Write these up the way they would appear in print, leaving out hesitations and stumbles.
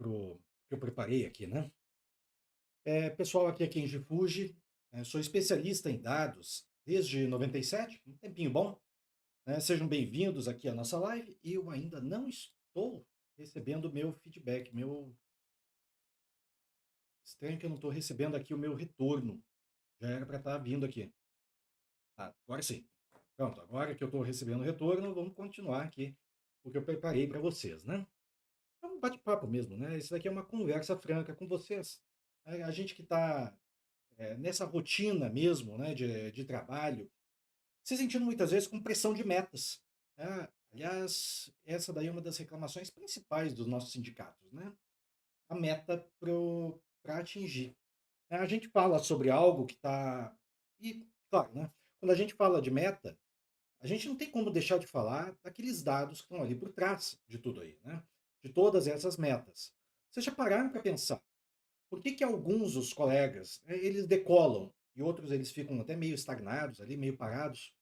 pro que eu preparei aqui, né? Pessoal, aqui é Kenji Fuji, sou especialista em dados desde 97, um tempinho bom, né? Sejam bem-vindos aqui à nossa live. E eu ainda não estou recebendo meu feedback, meu estranho que eu não estou recebendo aqui o meu retorno. Já era para estar vindo aqui. Ah, agora sim. Pronto, agora que eu estou recebendo o retorno, vamos continuar aqui o que eu preparei para vocês, né? É um bate-papo mesmo, né? Isso daqui é uma conversa franca com vocês. A gente que está nessa rotina mesmo, né, de trabalho, se sentindo muitas vezes com pressão de metas, né? Aliás, essa daí é uma das reclamações principais dos nossos sindicatos, né? A meta para atingir. A gente fala sobre algo que está. E, claro, né? Quando a gente fala de meta, a gente não tem como deixar de falar daqueles dados que estão ali por trás de tudo aí, né? De todas essas metas. Vocês já pararam para pensar por que que alguns dos colegas, eles decolam e outros eles ficam até meio estagnados ali, meio parados?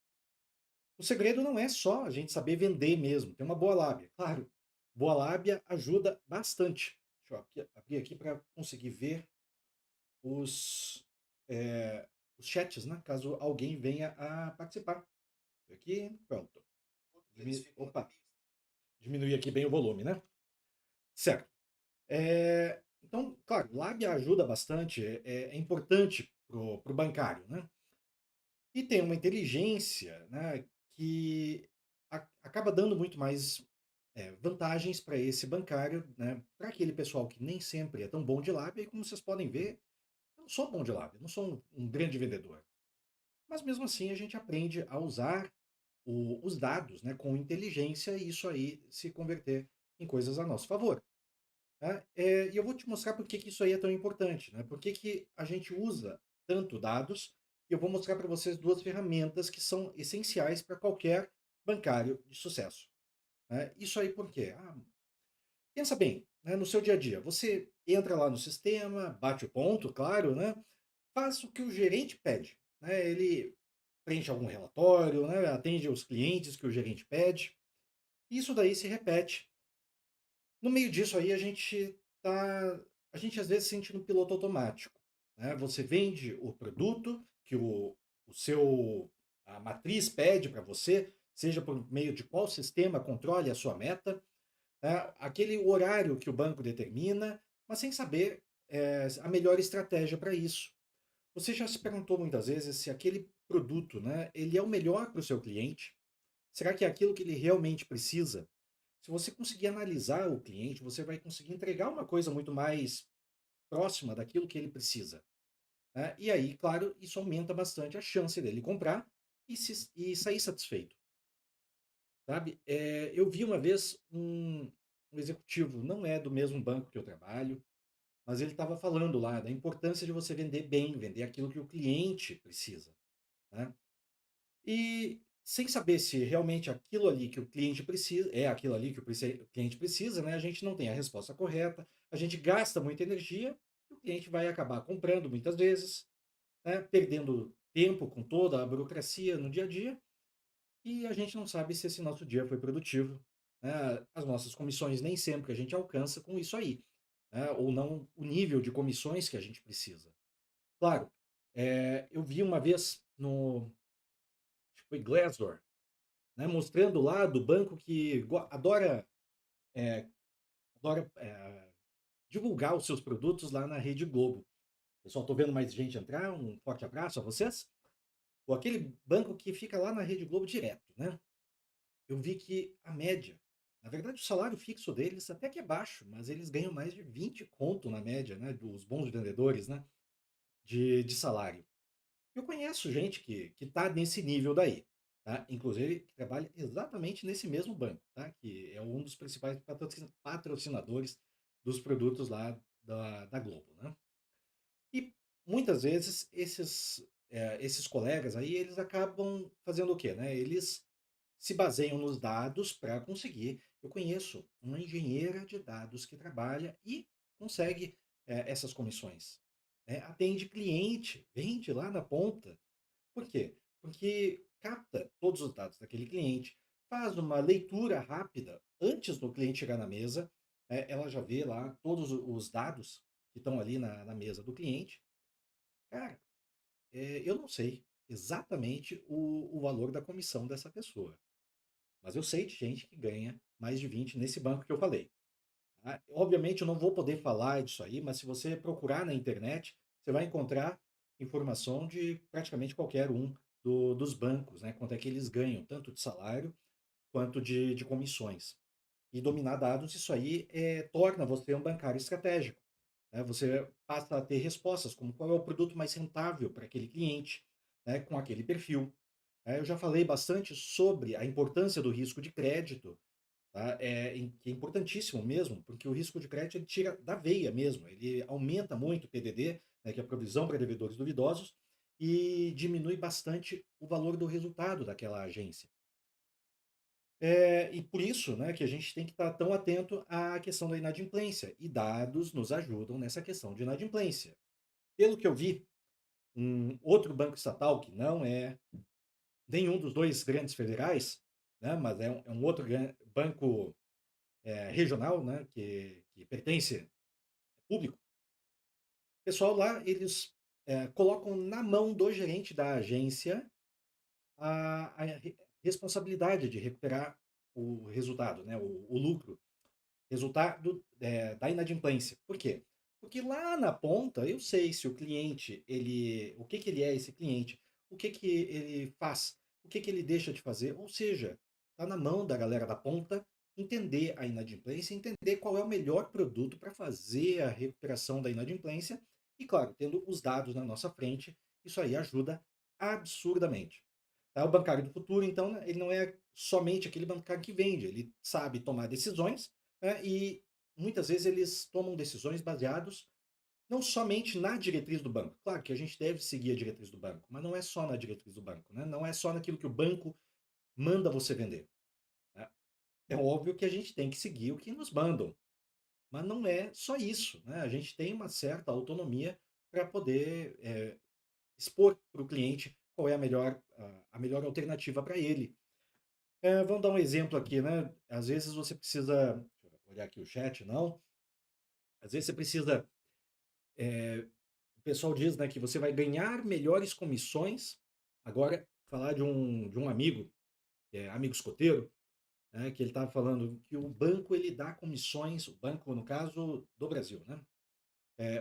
O segredo não é só a gente saber vender mesmo, ter uma boa lábia. Claro, boa lábia ajuda bastante. Deixa eu abrir aqui para conseguir ver os, os chats, né? Caso alguém venha a participar. Aqui, pronto. Opa, diminuir aqui bem o volume, né? Certo. Então, claro, lábia ajuda bastante, é importante para o bancário, né? E tem uma inteligência, né, que acaba dando muito mais vantagens para esse bancário, né? Para aquele pessoal que nem sempre é tão bom de lábia, e como vocês podem ver, eu não sou bom de lábia, não sou um grande vendedor. Mas mesmo assim a gente aprende a usar os dados, né, com inteligência e isso aí se converter em coisas a nosso favor. Né? E eu vou te mostrar por que que isso aí é tão importante, né? Por que que a gente usa tanto dados, e eu vou mostrar para vocês duas ferramentas que são essenciais para qualquer bancário de sucesso. Né? Isso aí por quê? Pensa bem, né, no seu dia a dia, você entra lá no sistema, bate o ponto, claro, né? Faz o que o gerente pede. Né? Ele preenche algum relatório, né? Atende os clientes que o gerente pede. Isso daí se repete. No meio disso aí a gente às vezes se sente no piloto automático, né? Você vende o produto que o seu a matriz pede para você, seja por meio de qual sistema controle a sua meta, né? Aquele horário que o banco determina, mas sem saber a melhor estratégia para isso. Você já se perguntou muitas vezes se aquele produto, né, ele é o melhor para o seu cliente? Será que é aquilo que ele realmente precisa? Se você conseguir analisar o cliente, você vai conseguir entregar uma coisa muito mais próxima daquilo que ele precisa. Né? E aí, claro, isso aumenta bastante a chance dele comprar e sair satisfeito. Sabe? Eu vi uma vez um executivo, não é do mesmo banco que eu trabalho, mas ele estava falando lá da importância de você vender bem, vender aquilo que o cliente precisa. Né? E sem saber se realmente aquilo ali que o cliente precisa, é aquilo ali que o cliente precisa, né? A gente não tem a resposta correta, a gente gasta muita energia e o cliente vai acabar comprando muitas vezes, né? Perdendo tempo com toda a burocracia no dia a dia e a gente não sabe se esse nosso dia foi produtivo. Né? As nossas comissões nem sempre a gente alcança com isso aí, né? Ou não o nível de comissões que a gente precisa. Claro, eu vi uma vez no, acho que foi Glassdoor, né, mostrando lá do banco que adora, é, adora divulgar os seus produtos lá na Rede Globo. Pessoal, estou vendo mais gente entrar, um forte abraço a vocês. Ou aquele banco que fica lá na Rede Globo direto, né? Eu vi que a média, na verdade o salário fixo deles até que é baixo, mas eles ganham mais de 20 conto na média, né? Dos bons vendedores, né? De salário. Eu conheço gente que está nesse nível daí, tá? Inclusive que trabalha exatamente nesse mesmo banco, tá? Que é um dos principais patrocinadores dos produtos lá da Globo, né? E muitas vezes esses colegas aí, eles acabam fazendo o quê, né? Eles se baseiam nos dados para conseguir. Eu conheço uma engenheira de dados que trabalha e consegue essas comissões. Né? Atende cliente, vende lá na ponta. Por quê? Porque capta todos os dados daquele cliente, faz uma leitura rápida antes do cliente chegar na mesa, ela já vê lá todos os dados que estão ali na mesa do cliente. Cara, eu não sei exatamente o valor da comissão dessa pessoa, mas eu sei de gente que ganha mais de 20 nesse banco que eu falei. Tá? Obviamente eu não vou poder falar disso aí, mas se você procurar na internet, você vai encontrar informação de praticamente qualquer um dos bancos, né? Quanto é que eles ganham, tanto de salário quanto de comissões. E dominar dados, isso aí torna você um bancário estratégico. Né? Você passa a ter respostas como qual é o produto mais rentável para aquele cliente, né? Com aquele perfil. Eu já falei bastante sobre a importância do risco de crédito, tá? Que é importantíssimo mesmo, porque o risco de crédito ele tira da veia mesmo, ele aumenta muito o PDD, né, que é a provisão para devedores duvidosos, e diminui bastante o valor do resultado daquela agência. E por isso, né, que a gente tem que estar tão atento à questão da inadimplência, e dados nos ajudam nessa questão de inadimplência. Pelo que eu vi, um outro banco estatal, que não é nenhum dos dois grandes federais, né, mas é um outro banco regional, né, que pertence ao público, o pessoal lá, eles colocam na mão do gerente da agência a responsabilidade de recuperar o resultado, né, o lucro. Resultado, da inadimplência. Por quê? Porque lá na ponta eu sei se o cliente, o que que ele é esse cliente, o que que ele faz, o que que ele deixa de fazer, ou seja, está na mão da galera da ponta entender a inadimplência, entender qual é o melhor produto para fazer a recuperação da inadimplência e, claro, tendo os dados na nossa frente, isso aí ajuda absurdamente. Tá? O bancário do futuro, então, né, ele não é somente aquele bancário que vende, ele sabe tomar decisões, né, e muitas vezes eles tomam decisões baseados não somente na diretriz do banco. Claro que a gente deve seguir a diretriz do banco, mas não é só na diretriz do banco, né? Não é só naquilo que o banco manda você vender. Né? É óbvio que a gente tem que seguir o que nos mandam, mas não é só isso. Né? A gente tem uma certa autonomia para poder expor para o cliente qual é a melhor alternativa para ele. Vamos dar um exemplo aqui, né? Às vezes você precisa, deixa eu olhar aqui o chat, não. Às vezes você precisa, o pessoal diz, né, que você vai ganhar melhores comissões. Agora, falar de um amigo, que é amigo escoteiro, né, que ele estava falando que o banco ele dá comissões, o banco, no caso do Brasil, né?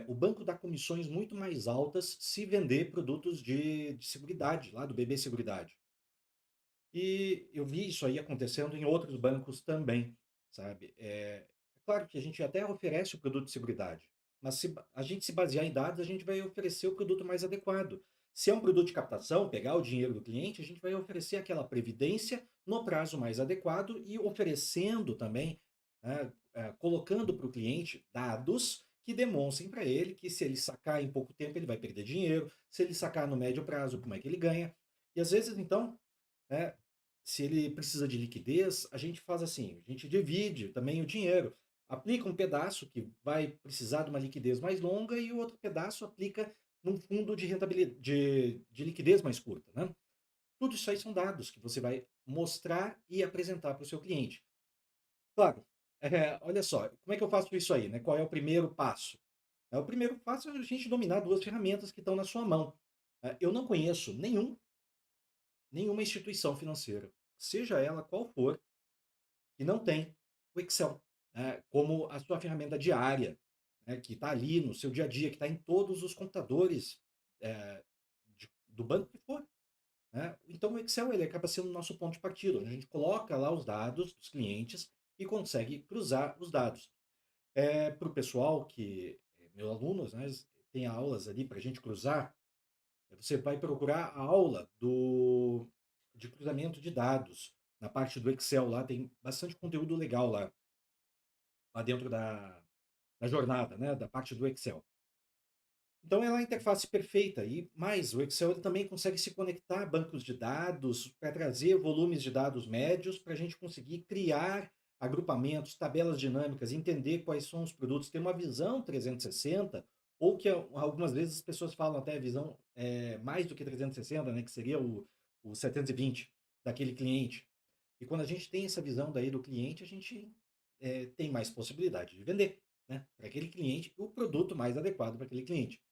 O banco dá comissões muito mais altas se vender produtos de seguridade, lá do BB Seguridade. E eu vi isso aí acontecendo em outros bancos também, sabe? É claro que a gente até oferece o produto de seguridade, mas se a gente se basear em dados, a gente vai oferecer o produto mais adequado. Se é um produto de captação, pegar o dinheiro do cliente, a gente vai oferecer aquela previdência no prazo mais adequado e oferecendo também, né, colocando para o cliente dados que demonstrem para ele que se ele sacar em pouco tempo, ele vai perder dinheiro, se ele sacar no médio prazo, como é que ele ganha. E às vezes, então, né, se ele precisa de liquidez, a gente faz assim, a gente divide também o dinheiro. Aplica um pedaço que vai precisar de uma liquidez mais longa e o outro pedaço aplica num fundo de rentabilidade, de liquidez mais curta, né? Tudo isso aí são dados que você vai mostrar e apresentar para o seu cliente. Claro, olha só, como é que eu faço isso aí, né? Qual é o primeiro passo? O primeiro passo é a gente dominar duas ferramentas que estão na sua mão. Eu não conheço nenhuma instituição financeira, seja ela qual for, que não tem o Excel, né, como a sua ferramenta diária, né, que está ali no seu dia a dia, que está em todos os computadores do banco que for. Né? Então o Excel ele acaba sendo o nosso ponto de partida, onde a gente coloca lá os dados dos clientes e consegue cruzar os dados. Para o pessoal que, meus alunos, né, tem aulas ali para a gente cruzar, você vai procurar a aula de cruzamento de dados. Na parte do Excel lá tem bastante conteúdo legal lá dentro da jornada, né, da parte do Excel. Então ela é a interface perfeita e mais, o Excel ele também consegue se conectar a bancos de dados para trazer volumes de dados médios para a gente conseguir criar agrupamentos, tabelas dinâmicas, entender quais são os produtos, ter uma visão 360, ou que algumas vezes as pessoas falam até a visão mais do que 360, né, que seria o 720 daquele cliente. E quando a gente tem essa visão daí do cliente, a gente tem mais possibilidade de vender, né, para aquele cliente o produto mais adequado para aquele cliente,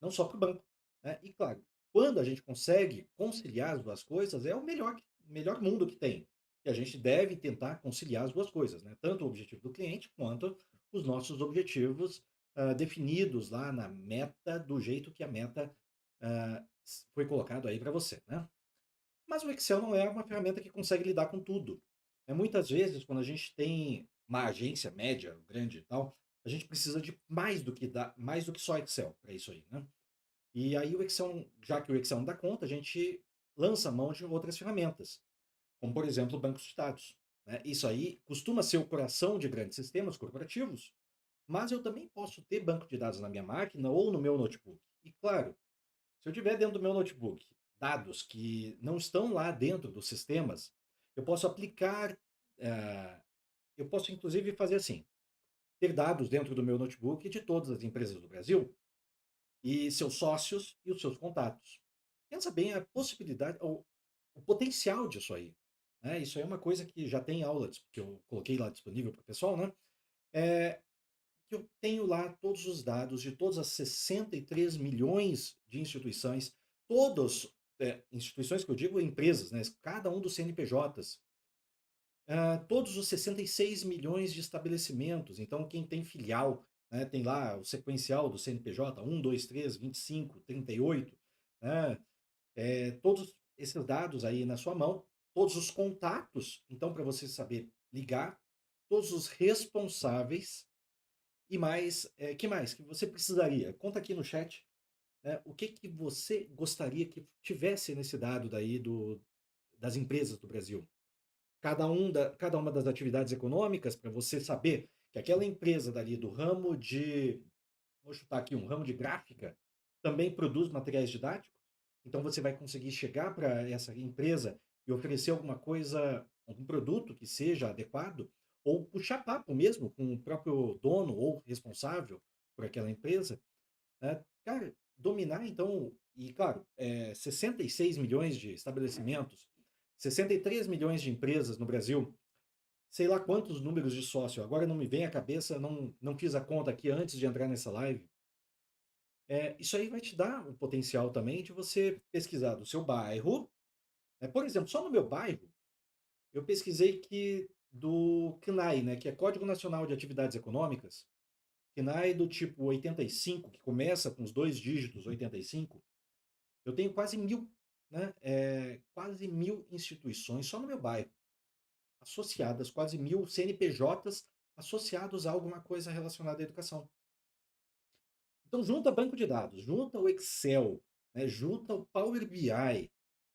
não só para o banco, né. E claro, quando a gente consegue conciliar as 2 coisas, é o melhor mundo que tem. E a gente deve tentar conciliar as 2 coisas, né, tanto o objetivo do cliente quanto os nossos objetivos, definidos lá na meta, do jeito que a meta, foi colocado aí para você, né. Mas o Excel não é uma ferramenta que consegue lidar com tudo. Muitas vezes, quando a gente tem uma agência média, grande e tal, a gente precisa de mais do que só Excel para isso aí, né? E aí o Excel, já que o Excel não dá conta, a gente lança mão de outras ferramentas, como por exemplo bancos de dados, né? Isso aí costuma ser o coração de grandes sistemas corporativos, mas eu também posso ter banco de dados na minha máquina ou no meu notebook. E claro, se eu tiver dentro do meu notebook dados que não estão lá dentro dos sistemas, eu posso aplicar, eh, eu posso inclusive fazer assim, ter dados dentro do meu notebook de todas as empresas do Brasil e seus sócios e os seus contatos. Pensa bem a possibilidade, o potencial disso aí, né? Isso aí é uma coisa que já tem aula que eu coloquei lá disponível para o pessoal, né? É, que eu tenho lá todos os dados de todas as 63 milhões de instituições, todas, instituições que eu digo empresas, né, cada um dos CNPJs, todos os 66 milhões de estabelecimentos, então quem tem filial, né, tem lá o sequencial do CNPJ, 1, 2, 3, 25, 38, né, todos esses dados aí na sua mão, todos os contatos, então para você saber ligar, todos os responsáveis, e mais, que mais que você precisaria? Conta aqui no chat, né, o que que você gostaria que tivesse nesse dado daí das empresas do Brasil. Cada uma das atividades econômicas, para você saber que aquela empresa dali do ramo de, vou chutar aqui, um ramo de gráfica, também produz materiais didáticos. Então você vai conseguir chegar para essa empresa e oferecer alguma coisa, algum produto que seja adequado, ou puxar papo mesmo com o próprio dono ou responsável por aquela empresa, né? Cara, dominar então, e claro, 66 milhões de estabelecimentos, 63 milhões de empresas no Brasil, sei lá quantos números de sócio, agora não me vem à cabeça, não fiz a conta aqui antes de entrar nessa live. Isso aí vai te dar o potencial também de você pesquisar do seu bairro. Por exemplo, só no meu bairro, eu pesquisei que do CNAE, né, que é Código Nacional de Atividades Econômicas, CNAE do tipo 85, que começa com os dois dígitos 85, eu tenho quase 1.000, né, quase 1.000 instituições só no meu bairro, associadas, quase 1.000 CNPJs associados a alguma coisa relacionada à educação. Então junta banco de dados, junta o Excel, né, junta o Power BI,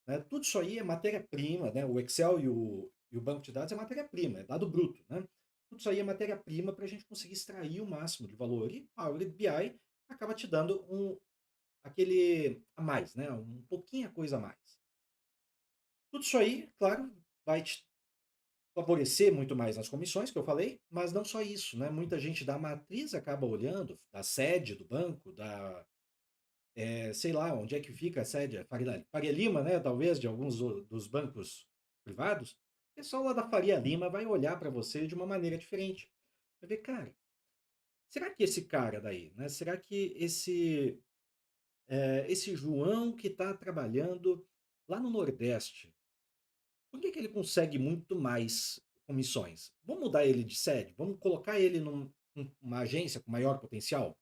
né, tudo isso aí é matéria-prima, né, o Excel e o banco de dados é matéria-prima, é dado bruto, né? Tudo isso aí é matéria-prima para a gente conseguir extrair o máximo de valor. E Power BI acaba te dando aquele a mais, né? Um pouquinho a coisa a mais. Tudo isso aí, claro, vai te favorecer muito mais nas comissões que eu falei, mas não só isso, né? Muita gente da matriz acaba olhando, da sede do banco, sei lá, onde é que fica a sede, Faria Lima, né? Talvez de alguns dos bancos privados. O pessoal lá da Faria Lima vai olhar para você de uma maneira diferente. Vai ver, cara, será que esse cara daí, né? Será que esse João que está trabalhando lá no Nordeste, por que que ele consegue muito mais comissões? Vamos mudar ele de sede? Vamos colocar ele numa agência com maior potencial?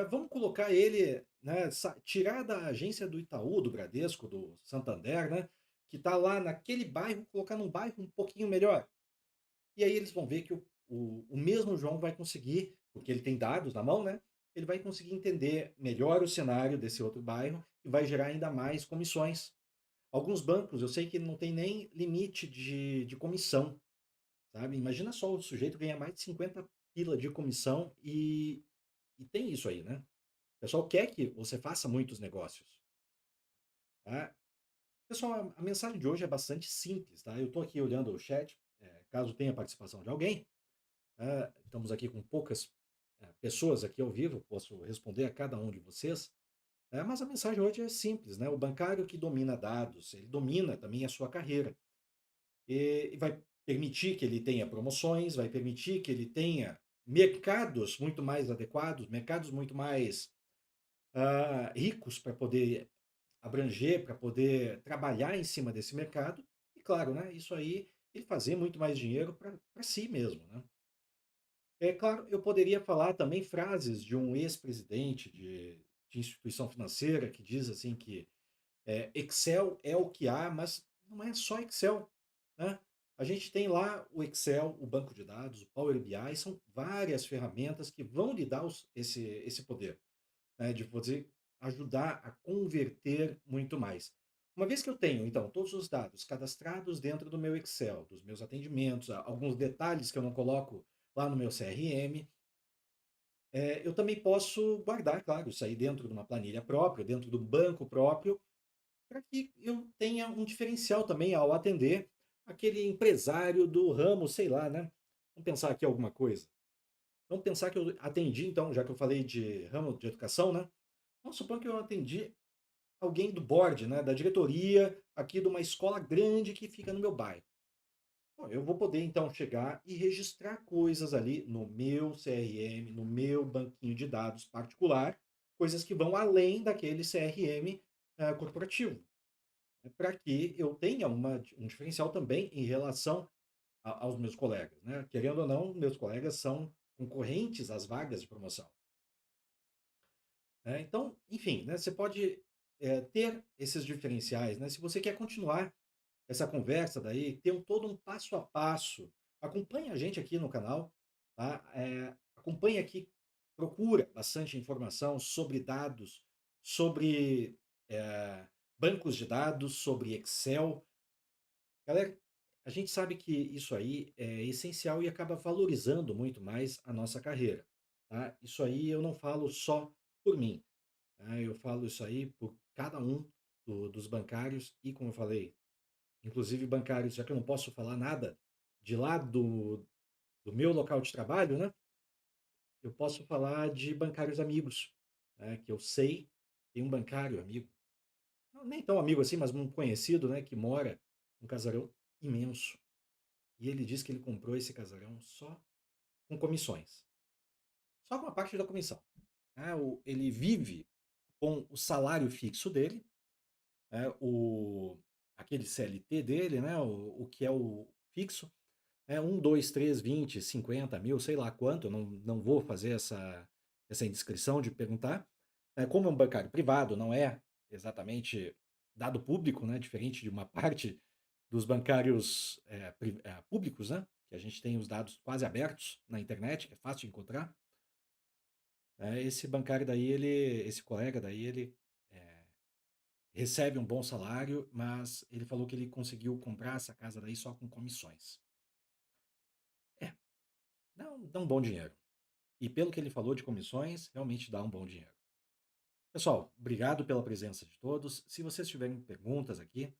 Vamos colocar ele, né, tirar da agência do Itaú, do Bradesco, do Santander, né, que está lá naquele bairro, colocar num bairro um pouquinho melhor. E aí eles vão ver que o mesmo João vai conseguir, porque ele tem dados na mão, né? Ele vai conseguir entender melhor o cenário desse outro bairro e vai gerar ainda mais comissões. Alguns bancos, eu sei que não tem nem limite de comissão, sabe? Imagina só o sujeito ganhar mais de 50 pila de comissão e tem isso aí, né? O pessoal quer que você faça muitos negócios, tá? Pessoal, a mensagem de hoje é bastante simples, tá? Eu estou aqui olhando o chat, caso tenha participação de alguém, estamos aqui com poucas pessoas aqui ao vivo, posso responder a cada um de vocês, mas a mensagem hoje é simples, né? O bancário que domina dados, ele domina também a sua carreira. E vai permitir que ele tenha promoções, vai permitir que ele tenha mercados muito mais adequados, mercados muito mais ricos para poder abranger, para poder trabalhar em cima desse mercado. E claro, né, isso aí, ele fazer muito mais dinheiro para si mesmo, né? É claro, eu poderia falar também frases de um ex-presidente de instituição financeira que diz assim que Excel é o que há, mas não é só Excel, né? A gente tem lá o Excel, o banco de dados, o Power BI, são várias ferramentas que vão lhe dar esse poder, né, de poder ajudar a converter muito mais. Uma vez que eu tenho, então, todos os dados cadastrados dentro do meu Excel, dos meus atendimentos, alguns detalhes que eu não coloco lá no meu CRM, eu também posso guardar, claro, isso aí dentro de uma planilha própria, dentro do banco próprio, para que eu tenha um diferencial também ao atender aquele empresário do ramo, sei lá, né? Vamos pensar aqui alguma coisa. Vamos pensar que eu atendi, então, já que eu falei de ramo de educação, né? Vamos supor que eu atendi alguém do board, né, da diretoria aqui de uma escola grande que fica no meu bairro. Bom, eu vou poder então chegar e registrar coisas ali no meu CRM, no meu banquinho de dados particular, coisas que vão além daquele CRM corporativo, para que eu tenha um diferencial também em relação aos meus colegas, né? Querendo ou não, meus colegas são concorrentes às vagas de promoção. Né? Então, enfim, né, você pode ter esses diferenciais, né? Se você quer continuar essa conversa daí, ter todo um passo a passo, acompanhe a gente aqui no canal, tá? Acompanhe aqui, procura bastante informação sobre dados, sobre é, bancos de dados, sobre Excel. Galera, a gente sabe que isso aí é essencial e acaba valorizando muito mais a nossa carreira, tá? Isso aí eu não falo só por mim. Eu falo isso aí por cada um dos bancários e, como eu falei, inclusive bancários, já que eu não posso falar nada de lá do meu local de trabalho, né? Eu posso falar de bancários amigos, né? Que eu sei, tem um bancário amigo, não, nem tão amigo assim, mas um conhecido, né? Que mora num casarão imenso. E ele diz que ele comprou esse casarão só com comissões, só com a parte da comissão. Ele vive com o salário fixo dele, aquele CLT dele, né, o que é o fixo, 2, 3, 20, 50 mil, sei lá quanto, eu não vou fazer essa indiscrição de perguntar. Como é um bancário privado, não é exatamente dado público, né, diferente de uma parte dos bancários públicos, né, que a gente tem os dados quase abertos na internet, que é fácil de encontrar. Esse bancário daí, esse colega daí, ele é, recebe um bom salário, mas ele falou que ele conseguiu comprar essa casa daí só com comissões. É, dá um bom dinheiro. E pelo que ele falou de comissões, realmente dá um bom dinheiro. Pessoal, obrigado pela presença de todos. Se vocês tiverem perguntas aqui,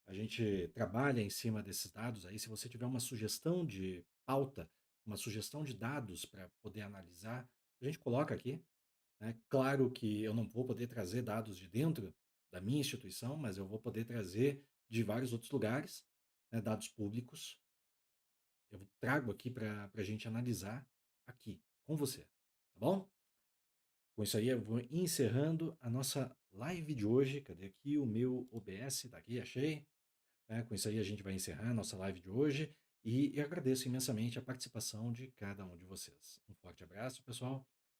a gente trabalha em cima desses dados aí. Se você tiver uma sugestão de pauta, uma sugestão de dados para poder analisar, a gente coloca aqui. Né? Claro que eu não vou poder trazer dados de dentro da minha instituição, mas eu vou poder trazer de vários outros lugares, né, dados públicos. Eu trago aqui para a gente analisar aqui com você, tá bom? Com isso aí, eu vou encerrando a nossa live de hoje. Cadê aqui o meu OBS? Tá aqui, achei. Com isso aí, a gente vai encerrar a nossa live de hoje. E eu agradeço imensamente a participação de cada um de vocês. Um forte abraço, pessoal.